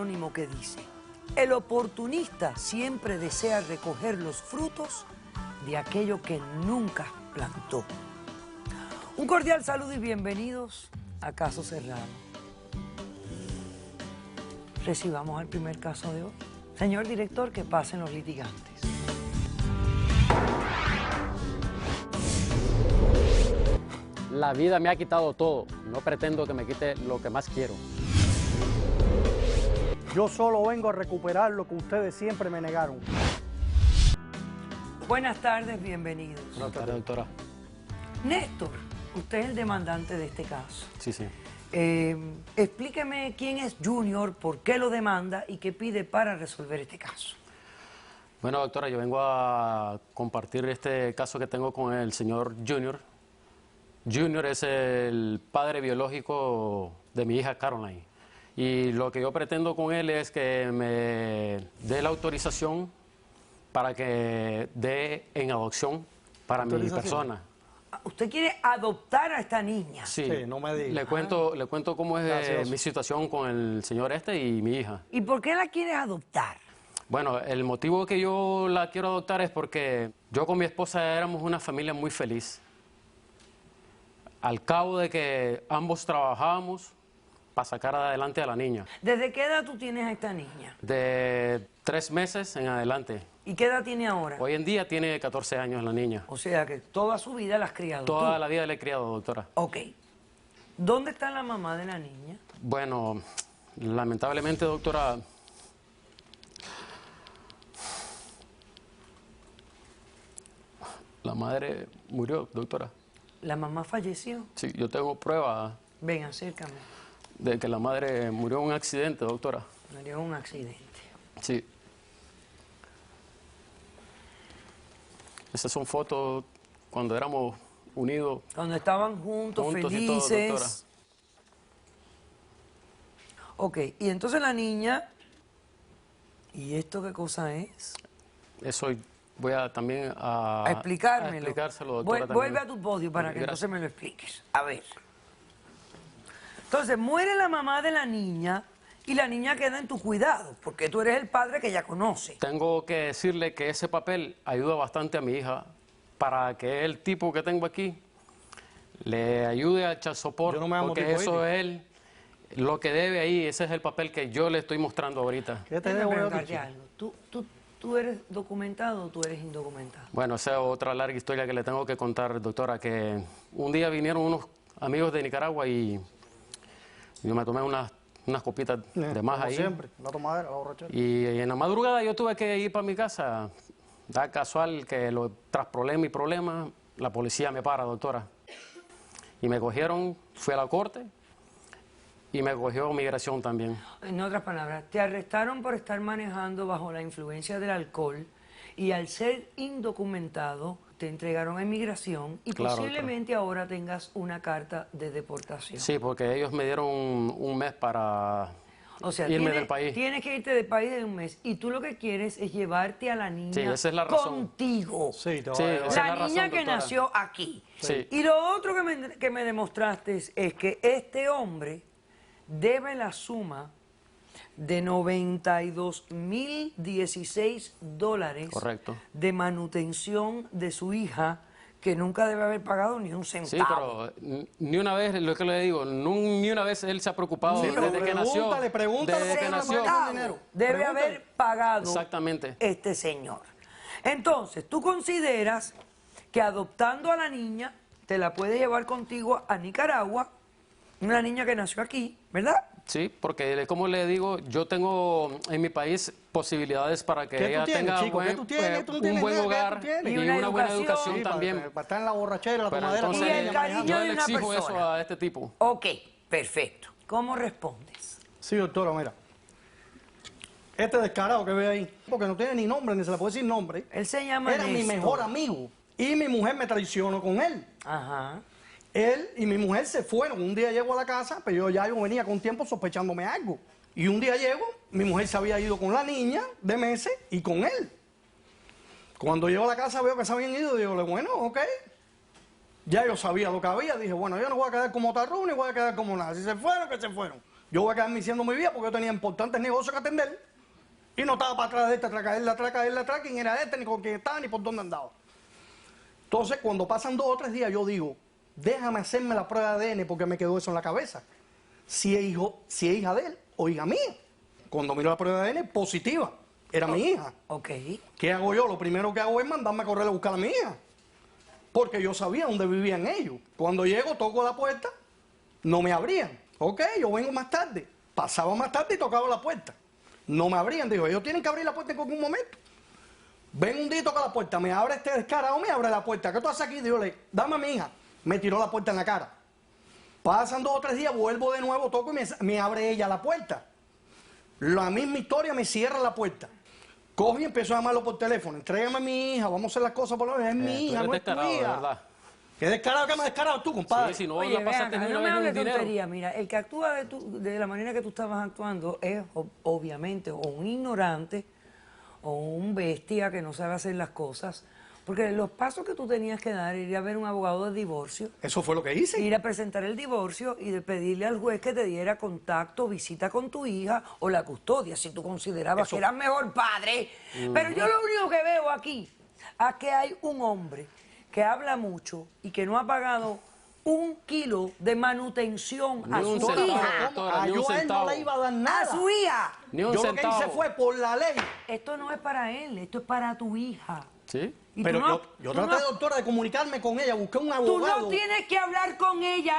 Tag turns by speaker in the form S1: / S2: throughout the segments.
S1: anónimo que dice: el oportunista siempre desea recoger los frutos de aquello que nunca plantó. Un cordial saludo y bienvenidos a Caso Cerrado. Recibamos al primer caso de hoy. Señor director, que pasen los litigantes.
S2: La vida me ha quitado todo. No pretendo que me quite lo que más quiero.
S3: Yo solo vengo a recuperar lo que ustedes siempre me negaron.
S1: Buenas tardes, bienvenidos.
S2: Buenas tardes, doctora.
S1: Néstor, usted es el demandante de este caso.
S2: Sí, sí.
S1: Explíqueme quién es Junior, por qué lo demanda y qué pide para resolver este caso.
S2: Bueno, doctora, yo vengo a compartir este caso que tengo con el señor Junior. Junior es el padre biológico de mi hija Caroline. Y lo que yo pretendo con él es que me dé la autorización para que dé en adopción para mi persona.
S1: ¿Usted quiere adoptar a esta niña?
S2: Sí,
S3: Sí, no me diga.
S2: le cuento cómo es mi situación con el señor y mi hija.
S1: ¿Y por qué la quieres adoptar?
S2: Bueno, el motivo que yo la quiero adoptar es porque yo con mi esposa éramos una familia muy feliz. Al cabo de que ambos trabajábamos para sacar adelante a la niña.
S1: ¿Desde qué edad tú tienes a esta niña?
S2: De 3 meses en adelante.
S1: ¿Y qué edad tiene ahora?
S2: Hoy en día tiene 14 años la niña.
S1: O sea que toda su vida la has criado
S2: Toda
S1: tú.
S2: la vida la he criado, doctora.
S1: Ok. ¿Dónde está la mamá de la niña?
S2: Bueno, lamentablemente, doctora, la madre murió, doctora.
S1: ¿La mamá falleció?
S2: Sí, yo tengo pruebas
S1: Ven, acércame.
S2: de que la madre murió en un accidente, doctora.
S1: Murió en un accidente.
S2: Sí. Esas son fotos cuando éramos unidos.
S1: Cuando estaban juntos,
S2: Juntos y
S1: felices.
S2: todo, doctora.
S1: Ok, y entonces la niña... ¿Y esto qué cosa es?
S2: Eso voy a también
S1: A explicármelo.
S2: a explicárselo, doctora.
S1: Vuelve
S2: también.
S1: a tu podio para que
S2: Gracias.
S1: entonces me lo expliques. A ver. Entonces, muere la mamá de la niña y la niña queda en tu cuidado, porque tú eres el padre que ella conoce.
S2: Tengo que decirle que ese papel ayuda bastante a mi hija para que el tipo que tengo aquí le ayude a echar soporte,
S3: Yo no me llamo
S2: porque
S3: tipo
S2: eso
S3: Iri.
S2: es él, lo que debe ahí, ese es el papel que yo le estoy mostrando ahorita.
S3: ¿Qué te
S1: Déjame
S3: debo yo,
S1: preguntarte
S3: Ticho?
S1: algo. ¿Tú eres documentado o tú eres indocumentado?
S2: Bueno, esa es otra larga historia que le tengo que contar, doctora, que un día vinieron unos amigos de Nicaragua y yo me tomé unas copitas de más
S3: Como
S2: ahí.
S3: siempre, la tomadera, la borrachera.
S2: Y en la madrugada yo tuve que ir para mi casa. Da casual que tras problema y problema, la policía me para, doctora. Y me cogieron, fui a la corte y me cogió migración también.
S1: En otras palabras, te arrestaron por estar manejando bajo la influencia del alcohol y al ser indocumentado te entregaron a inmigración y
S2: Claro,
S1: posiblemente ahora tengas una carta de deportación.
S2: Sí, porque ellos me dieron un mes para
S1: O sea,
S2: irme del país.
S1: tienes que irte del país de un mes y tú lo que quieres es llevarte a la niña
S2: Sí, esa es la razón.
S1: contigo.
S3: Sí, te va
S2: Sí,
S3: a
S2: esa
S3: llevar.
S2: es
S1: La
S2: la
S1: niña
S2: razón,
S1: que
S2: doctora.
S1: nació aquí.
S2: Sí.
S1: Y lo otro que me demostraste es que este hombre debe la suma de $92,016
S2: Correcto.
S1: de manutención de su hija, que nunca debe haber pagado ni un
S2: Sí,
S1: centavo.
S2: pero ni una vez, lo que le digo, ni una vez él se ha preocupado
S1: Sí,
S2: desde
S1: pero
S2: que nació.
S3: pregúntale
S2: Desde que
S3: cómo
S2: nació.
S3: le pagan dinero.
S1: Debe
S3: Pregúntale.
S1: haber pagado
S2: Exactamente.
S1: este señor. Entonces, tú consideras que adoptando a la niña te la puedes llevar contigo a Nicaragua, una niña que nació aquí, ¿verdad?
S2: Sí, porque como le digo, yo tengo en mi país posibilidades para que
S3: ¿Qué tú
S2: ella
S3: tienes,
S2: tenga
S3: chico? ¿Qué tú tienes? Tú no
S2: un
S3: tienes
S2: buen
S3: nada, ¿qué
S2: hogar
S3: tú tienes?
S2: y
S1: Y una
S2: una buena
S1: educación.
S2: educación
S3: Sí,
S2: también.
S3: para estar en la borrachera, la
S2: Pero
S3: tomadera.
S2: entonces,
S1: Y el cariño
S2: yo
S1: de
S2: le
S1: una
S2: exijo
S1: persona.
S2: eso a este tipo.
S1: Ok, perfecto. ¿Cómo respondes?
S3: Sí, doctora, mira. Este descarado que ve ahí, porque no tiene ni nombre, ni se le puede decir nombre,
S1: Él se llama
S3: era mi
S1: Néstor.
S3: mejor amigo. Y mi mujer me traicionó con él.
S1: Ajá.
S3: Él y mi mujer se fueron. Un día llego a la casa, pero yo venía con tiempo sospechándome algo. Y un día llego, mi mujer se había ido con la niña de meses y con él. Cuando llego a la casa veo que se habían ido, digo, bueno, ok. Ya yo sabía lo que había, dije, bueno, yo no voy a quedar como Tarruni, voy a quedar como nada. Si se fueron, que se fueron. yo voy a quedarme haciendo mi vida porque yo tenía importantes negocios que atender y no estaba para atrás de este, atrás, caerle atrás, quién era este, ni con quién estaba, ni por dónde andaba. Entonces, cuando pasan 2 o 3 días, yo digo, déjame hacerme la prueba de ADN porque me quedó eso en la cabeza. Si es hija de él o hija mía. Cuando miro la prueba de ADN, positiva. Era mi hija.
S1: Ok.
S3: ¿Qué hago yo? Lo primero que hago es mandarme a correr a buscar a mi hija. Porque yo sabía dónde vivían ellos. Cuando llego, toco la puerta, no me abrían. Ok, yo vengo más tarde. Pasaba más tarde y tocaba la puerta. No me abrían. Digo, ellos tienen que abrir la puerta en algún momento. Ven un día y toca la puerta. Me abre este descarado, me abre la puerta. ¿Qué tú haces aquí? Digo, dame a mi hija. Me tiró la puerta en la cara. Pasan 2 o 3 días, vuelvo de nuevo, toco y me abre ella la puerta. La misma historia, me cierra la puerta. Cojo y empiezo a llamarlo por teléfono. Entrégame a mi hija, vamos a hacer las cosas por lo menos. Es mi hija, no es tu hija.
S2: ¿Verdad?
S3: ¿Qué descarado que me has descarado tú, compadre?
S2: Sí, si no
S1: Oye,
S2: la pasaste
S1: vean,
S2: ni
S1: no
S2: una
S1: me
S2: vez
S1: hables
S2: ni un dinero.
S1: tontería. Mira, el que actúa de la manera que tú estabas actuando es obviamente o un ignorante o un bestia que no sabe hacer las cosas. Porque los pasos que tú tenías que dar, ir a ver un abogado de divorcio,
S3: Eso fue lo que hice.
S1: ir a presentar el divorcio y de pedirle al juez que te diera contacto, visita con tu hija o la custodia, si tú considerabas que eras mejor padre. Pero yo lo único que veo aquí es que hay un hombre que habla mucho y que no ha pagado 1 kilo de manutención
S2: Ni
S1: a
S2: un
S1: su
S2: centavo,
S1: hija.
S2: doctora, ni un
S3: Yo a él no
S2: centavo.
S3: le iba a dar nada.
S1: A su hija.
S2: Ni un
S3: Yo lo que
S2: centavo.
S3: hice fue por la ley.
S1: Esto no es para él, esto es para tu hija.
S2: ¿Sí?
S1: Y
S3: Pero
S1: tú no-
S3: yo
S1: tú
S3: traté,
S1: no-
S3: doctora, de comunicarme con ella, busqué un
S1: Tú
S3: abogado.
S1: no tienes que hablar con ella.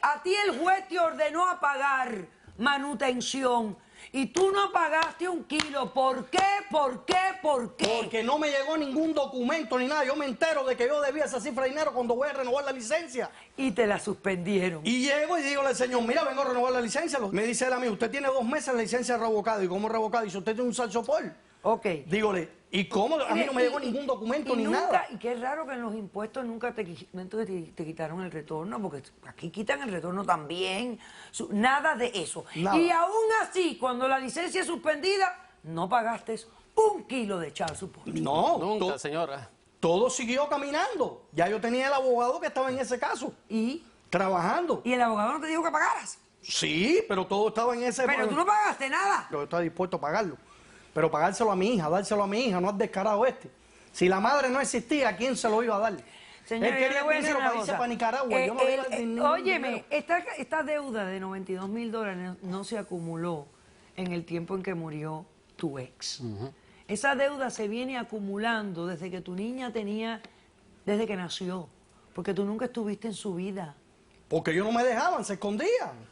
S1: A ti el juez te ordenó a pagar manutención y tú no pagaste 1 kilo. ¿Por qué? ¿Por qué? ¿Por qué?
S3: Porque no me llegó ningún documento ni nada. Yo me entero de que yo debía esa cifra de dinero cuando voy a renovar la licencia.
S1: Y te la suspendieron.
S3: Y llego y digo al señor, mira, vengo a renovar la licencia. Me dice él a mí, usted tiene 2 meses la licencia revocada. ¿Y cómo revocada? Dice, usted tiene un salsopor.
S1: Ok.
S3: Dígole, ¿y cómo? A mí no me llegó ningún documento ni nada.
S1: Y qué raro que en los impuestos nunca te quitaron el retorno, porque aquí quitan el retorno también. Nada de eso.
S3: Nada.
S1: Y aún así, cuando la licencia es suspendida, no pagaste 1 kilo de child support.
S3: No,
S2: Nunca, señora.
S3: todo siguió caminando. Ya yo tenía el abogado que estaba en ese caso,
S1: Y
S3: trabajando.
S1: el abogado no te dijo que pagaras.
S3: Sí, pero todo estaba en ese...
S1: Pero tú no pagaste nada.
S3: Yo estaba dispuesto a pagarlo. Pero pagárselo a mi hija, dárselo a mi hija, no al descarado este. Si la madre no existía, ¿quién se lo iba a dar?
S1: Señora,
S3: Él
S1: yo
S3: quería
S1: le voy a
S3: el
S1: decir
S3: dinero
S1: una
S3: para irse
S1: cosa.
S3: para Nicaragua. Yo no le iba a dar ningún
S1: Óyeme,
S3: dinero.
S1: esta deuda de $92,000 no se acumuló en el tiempo en que murió tu ex. Esa deuda se viene acumulando desde que tu niña desde que nació, porque tú nunca estuviste en su vida.
S3: Porque ellos no me dejaban, se escondían.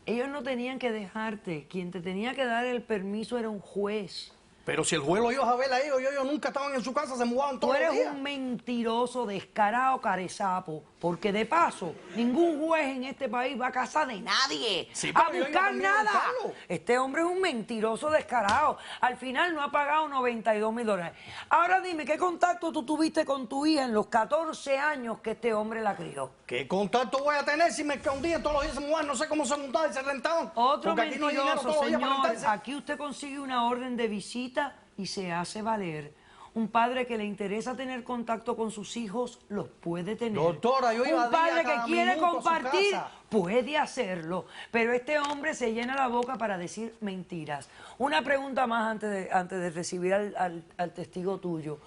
S1: Ellos no tenían que dejarte, quien te tenía que dar el permiso era un juez.
S3: Pero si el juez lo iba a ver a ellos, ellos nunca estaban en su casa, se mudaban
S1: Tú
S3: todos los
S1: eres
S3: días.
S1: un mentiroso, descarado, carezapo, porque de paso, ningún juez en este país va a casa de nadie
S3: Sí,
S1: a
S3: pero yo iba
S1: buscar
S3: también a
S1: nada.
S3: buscarlo.
S1: Este hombre es un mentiroso descarado. Al final no ha pagado $92,000. Ahora dime, ¿qué contacto tú tuviste con tu hija en los 14 años que este hombre la crió?
S3: ¿Qué contacto voy a tener si me escondían todos los días, se mudaban? No sé cómo se montaban y se rentaban.
S1: Otro
S3: Porque aquí no hay dinero
S1: mentiroso,
S3: todos los días para
S1: señor.
S3: rentarse.
S1: Aquí usted consigue una orden de visita y se hace valer. Un padre que le interesa tener contacto con sus hijos los puede tener.
S3: Doctora, yo iba
S1: Un padre
S3: día, cada
S1: que quiere
S3: minuto a su
S1: compartir
S3: casa.
S1: puede hacerlo. Pero este hombre se llena la boca para decir mentiras. Una pregunta más antes de recibir al testigo tuyo.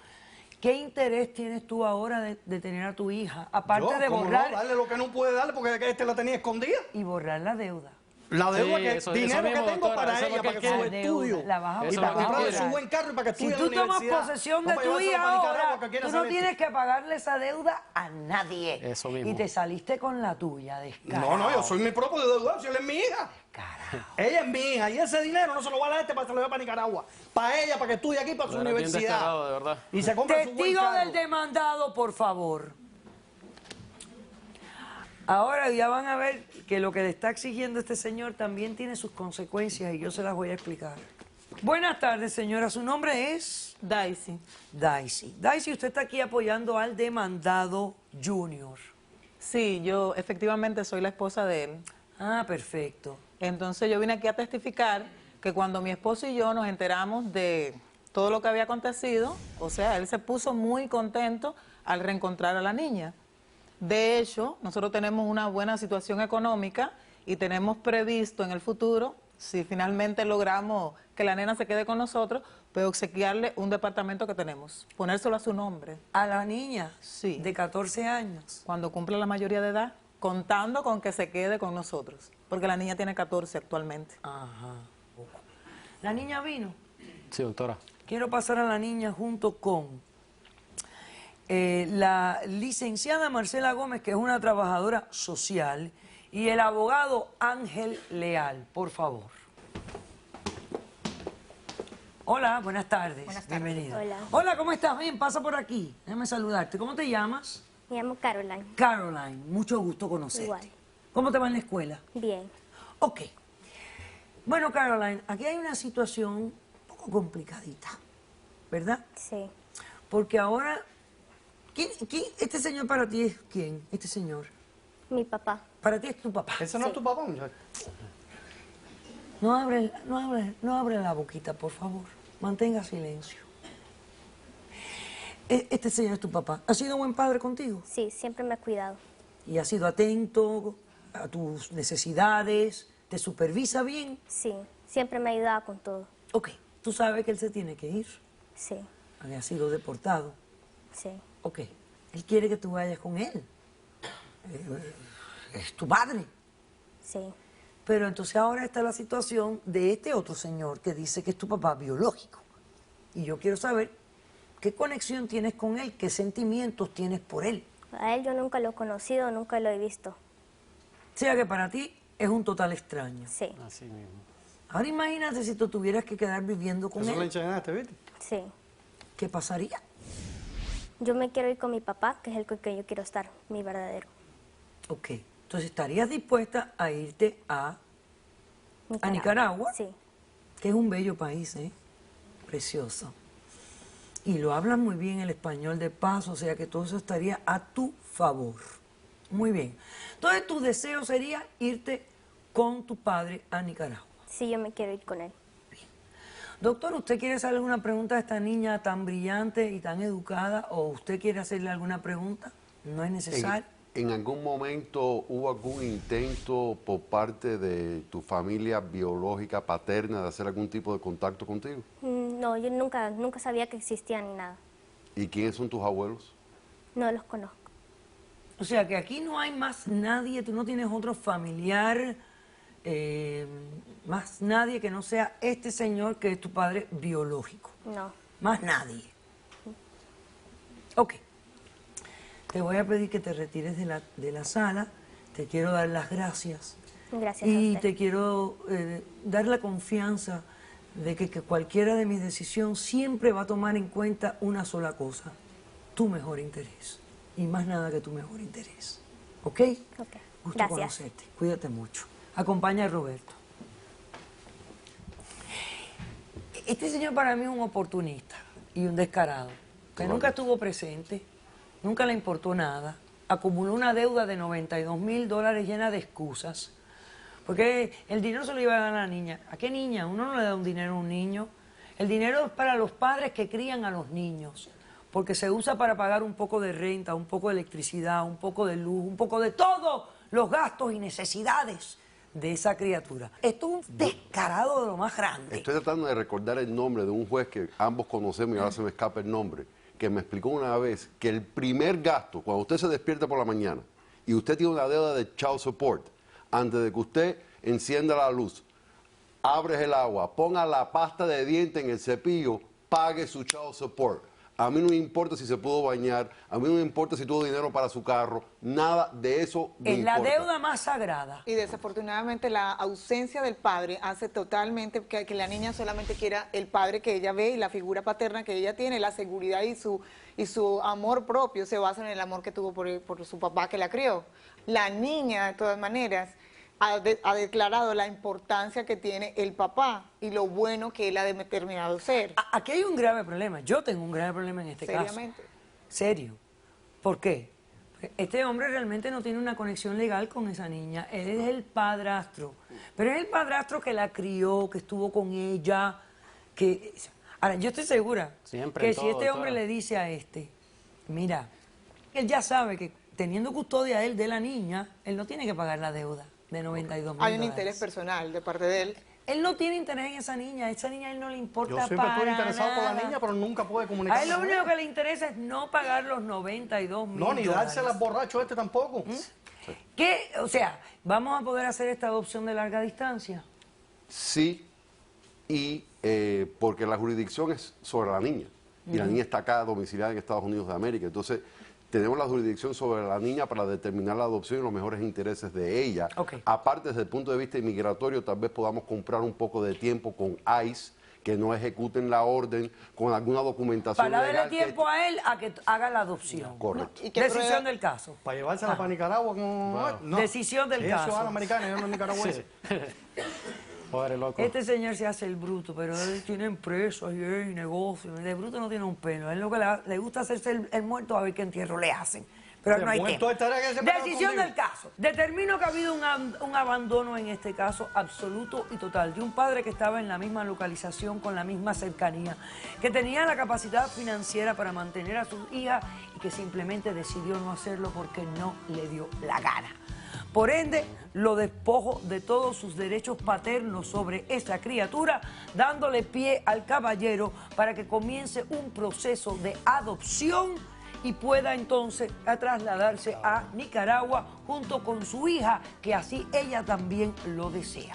S1: ¿Qué interés tienes tú ahora de tener a tu hija? Aparte
S3: Yo,
S1: de
S3: ¿cómo
S1: borrar
S3: no? Darle lo que no puede darle porque este la tenía escondida.
S1: y borrar la deuda.
S3: La deuda
S2: Sí,
S3: que
S2: eso
S3: dinero
S2: mismo,
S3: que tengo
S2: doctora,
S3: para
S2: eso es lo
S3: ella,
S2: que
S3: para que
S2: él
S3: su
S2: quiere.
S3: estudio.
S1: La vas a
S2: Eso
S3: Y
S2: es
S3: para
S2: lo que él
S3: comprarle
S2: quiere.
S3: su buen carro y para que
S1: Si
S3: estudie
S1: tú
S3: en la
S1: tomas
S3: universidad.
S1: posesión
S3: No
S1: de
S3: para
S1: tu
S3: llevárselo
S1: hija
S3: para Nicaragua,
S1: ahora,
S3: que quiere
S1: tú no
S3: saber
S1: tienes
S3: esto.
S1: que pagarle esa deuda a nadie.
S2: Eso mismo.
S1: Y te saliste con la tuya, descarado.
S3: No, no, yo soy mi propio deudor, si él es mi hija.
S1: Carajo.
S3: Ella es mi hija y ese dinero no se lo va a dar para que se lo lleve para Nicaragua. Para ella, para que estudie aquí, para su
S2: Pero bien
S3: universidad.
S2: descarado, de verdad.
S3: Y se compra su buen
S1: Testigo
S3: carro.
S1: del demandado, por favor. Ahora ya van a ver que lo que le está exigiendo este señor también tiene sus consecuencias y yo se las voy a explicar. Buenas tardes, señora. Su nombre es
S4: Daisy.
S1: Daisy. Daisy, usted está aquí apoyando al demandado Junior.
S4: Sí, yo efectivamente soy la esposa de él.
S1: Ah, perfecto.
S4: Entonces yo vine aquí a testificar que cuando mi esposo y yo nos enteramos de todo lo que había acontecido, o sea, él se puso muy contento al reencontrar a la niña. De hecho, nosotros tenemos una buena situación económica y tenemos previsto en el futuro, si finalmente logramos que la nena se quede con nosotros, pues obsequiarle un departamento que tenemos, ponérselo a su nombre.
S1: A la niña
S4: Sí.
S1: de 14 años.
S4: Cuando cumpla la mayoría de edad, contando con que se quede con nosotros, porque la niña tiene 14 actualmente.
S1: Ajá. La niña vino.
S2: Sí, doctora.
S1: Quiero pasar a la niña junto con la licenciada Marcela Gómez, que es una trabajadora social, y el abogado Ángel Leal, por favor. Hola, buenas tardes. Bienvenida.
S5: Hola.
S1: Hola, ¿cómo estás? Bien, pasa por aquí. Déjame saludarte. ¿Cómo te llamas?
S5: Me llamo Caroline.
S1: Caroline, mucho gusto conocerte.
S5: Igual.
S1: ¿Cómo te va en la escuela?
S5: Bien.
S1: Ok. Bueno, Caroline, aquí hay una situación un poco complicadita, ¿verdad?
S5: Sí.
S1: Porque ahora, este señor para ti es quién? Este señor.
S5: Mi papá.
S1: Para ti es tu papá.
S3: ¿Ese no es tu papá, muchacho?
S1: No abre la boquita, por favor. Mantenga silencio. Este señor es tu papá. ¿Ha sido buen padre contigo?
S5: Sí, siempre me ha cuidado.
S1: ¿Y ha sido atento a tus necesidades? ¿Te supervisa bien?
S5: Sí, siempre me ha ayudado con todo.
S1: Ok, tú sabes que él se tiene que ir.
S5: Sí,
S1: Ha sido deportado.
S5: sí,
S1: Ok, él quiere que tú vayas con él. Es tu padre.
S5: sí.
S1: Pero entonces ahora está la situación de este otro señor que dice que es tu papá biológico. Y yo quiero saber qué conexión tienes con él, qué sentimientos tienes por él.
S5: A él yo nunca lo he conocido, nunca lo he visto.
S1: O sea que para ti es un total extraño.
S5: Sí,
S2: Así mismo.
S1: Ahora imagínate si tú tuvieras que quedar viviendo con
S3: Eso le
S1: él.
S3: enseñaste, ¿viste?
S5: sí.
S1: ¿Qué pasaría?
S5: Yo me quiero ir con mi papá, que es el con que yo quiero estar, mi verdadero.
S1: Ok, entonces estarías dispuesta a irte a Nicaragua,
S5: Sí,
S1: que es un bello país, precioso. Y lo hablas muy bien el español de paso, o sea que todo eso estaría a tu favor. Muy bien. Entonces tu deseo sería irte con tu padre a Nicaragua.
S5: sí, yo me quiero ir con él.
S1: Doctor, ¿usted quiere hacerle alguna pregunta a esta niña tan brillante y tan educada? ¿O usted quiere hacerle alguna pregunta? No es necesario.
S6: ¿En algún momento hubo algún intento por parte de tu familia biológica paterna de hacer algún tipo de contacto contigo?
S5: No, yo nunca sabía que existían ni nada.
S6: ¿Y quiénes son tus abuelos?
S5: No los conozco.
S1: O sea que aquí no hay más nadie, tú no tienes otro familiar, más nadie que no sea este señor que es tu padre biológico.
S5: No.
S1: Más nadie. Ok. Te voy a pedir que te retires de la sala. Te quiero dar las gracias.
S5: Gracias a
S1: Y
S5: usted.
S1: te quiero dar la confianza de que cualquiera de mis decisiones siempre va a tomar en cuenta una sola cosa, tu mejor interés. Y más nada que tu mejor interés. ¿Ok?
S5: Ok.
S1: Gusto
S5: Gracias.
S1: conocerte. Cuídate mucho. Acompaña a Roberto. Este señor para mí es un oportunista y un descarado, que nunca estuvo presente, nunca le importó nada, acumuló una deuda de $92,000 llena de excusas, porque el dinero se lo iba a dar a la niña. ¿A qué niña? Uno no le da un dinero a un niño. El dinero es para los padres que crían a los niños, porque se usa para pagar un poco de renta, un poco de electricidad, un poco de luz, un poco de todos los gastos y necesidades de esa criatura. Esto es un descarado de lo más grande.
S6: Estoy tratando de recordar el nombre de un juez que ambos conocemos y ahora se me escapa el nombre, que me explicó una vez que el primer gasto, cuando usted se despierta por la mañana y usted tiene una deuda de child support, antes de que usted encienda la luz, abres el agua, ponga la pasta de diente en el cepillo, pague su child support. A mí no me importa si se pudo bañar, a mí no me importa si tuvo dinero para su carro, nada de eso me
S1: Es la
S6: importa.
S1: deuda más sagrada.
S7: Y desafortunadamente la ausencia del padre hace totalmente que la niña solamente quiera el padre que ella ve y la figura paterna que ella tiene, la seguridad y su amor propio se basa en el amor que tuvo por su papá que la crió. La niña, de todas maneras, ha declarado la importancia que tiene el papá y lo bueno que él ha determinado ser.
S1: Aquí hay un grave problema. Yo tengo un grave problema en este
S7: Seriamente.
S1: caso. Serio. ¿Por qué? Porque este hombre realmente no tiene una conexión legal con esa niña. Él es el padrastro. Pero es el padrastro que la crió, que estuvo con ella, que... Ahora, yo estoy segura
S2: Siempre
S1: que
S2: en
S1: si
S2: todo,
S1: este hombre
S2: doctora.
S1: le dice a este, mira, él ya sabe que teniendo custodia él de la niña, él no tiene que pagar la deuda. De 92.000
S7: Hay un
S1: dólares.
S7: interés personal de parte de él.
S1: Él no tiene interés en esa niña a él no le importa
S3: Yo siempre
S1: para
S3: estuve interesado por la
S1: nada.
S3: niña, pero nunca pude
S1: A
S3: comunicarme
S1: él lo
S3: con
S1: único
S3: ella.
S1: que le interesa es no pagar los 92.000
S3: No, ni
S1: dólares.
S3: dárselas borracho tampoco.
S1: ¿Qué? O sea, ¿vamos a poder hacer esta adopción de larga distancia?
S6: Sí, y porque la jurisdicción es sobre la niña. Y la niña está acá domiciliada en Estados Unidos de América. Entonces, tenemos la jurisdicción sobre la niña para determinar la adopción y los mejores intereses de ella.
S1: Ok.
S6: Aparte, desde el punto de vista inmigratorio, tal vez podamos comprar un poco de tiempo con ICE, que no ejecuten la orden con alguna documentación
S1: Para darle
S6: legal.
S1: tiempo a él a que haga la adopción.
S6: Correcto.
S7: ¿Y qué
S1: Decisión
S7: prueba?
S1: del caso.
S3: Para llevársela para Nicaragua. No.
S1: Decisión del
S3: Ella es
S1: caso.
S3: ciudadana americana, yo no es nicaragüense.
S2: Pobre loco.
S1: Este señor se hace el bruto, pero él tiene empresas y negocios. De bruto no tiene un pelo. A él lo que le gusta hacerse el muerto a ver qué entierro le hacen. Pero
S3: El
S1: no hay
S3: muerto
S1: tiempo.
S3: estará que se pega
S1: Decisión
S3: conmigo.
S1: del caso. Determino que ha habido un abandono en este caso absoluto y total de un padre que estaba en la misma localización, con la misma cercanía, que tenía la capacidad financiera para mantener a su hija y que simplemente decidió no hacerlo porque no le dio la gana. Por ende, lo despojo de todos sus derechos paternos sobre esa criatura, dándole pie al caballero para que comience un proceso de adopción y pueda entonces trasladarse a Nicaragua junto con su hija, que así ella también lo desea.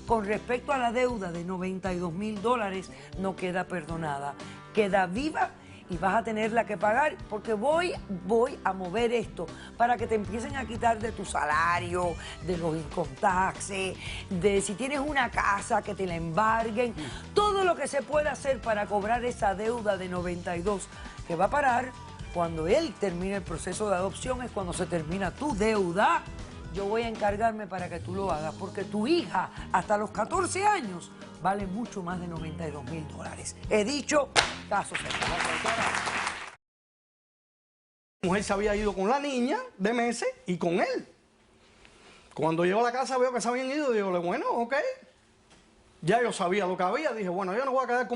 S1: Con respecto a la deuda de 92.000 dólares, no queda perdonada, queda viva y vas a tenerla que pagar porque voy a mover esto para que te empiecen a quitar de tu salario, de los income taxes, de si tienes una casa que te la embarguen, todo lo que se pueda hacer para cobrar esa deuda de 92 que va a parar cuando él termine el proceso de adopción, es cuando se termina tu deuda. Yo voy a encargarme para que tú lo hagas, porque tu hija, hasta los 14 años, vale mucho más de 92.000 dólares. He dicho, caso cerrado.
S3: Mi mujer se había ido con la niña de meses y con él. Cuando llego a la casa veo que se habían ido, digo, bueno, ok. Ya yo sabía lo que había, dije, bueno, yo no voy a quedar con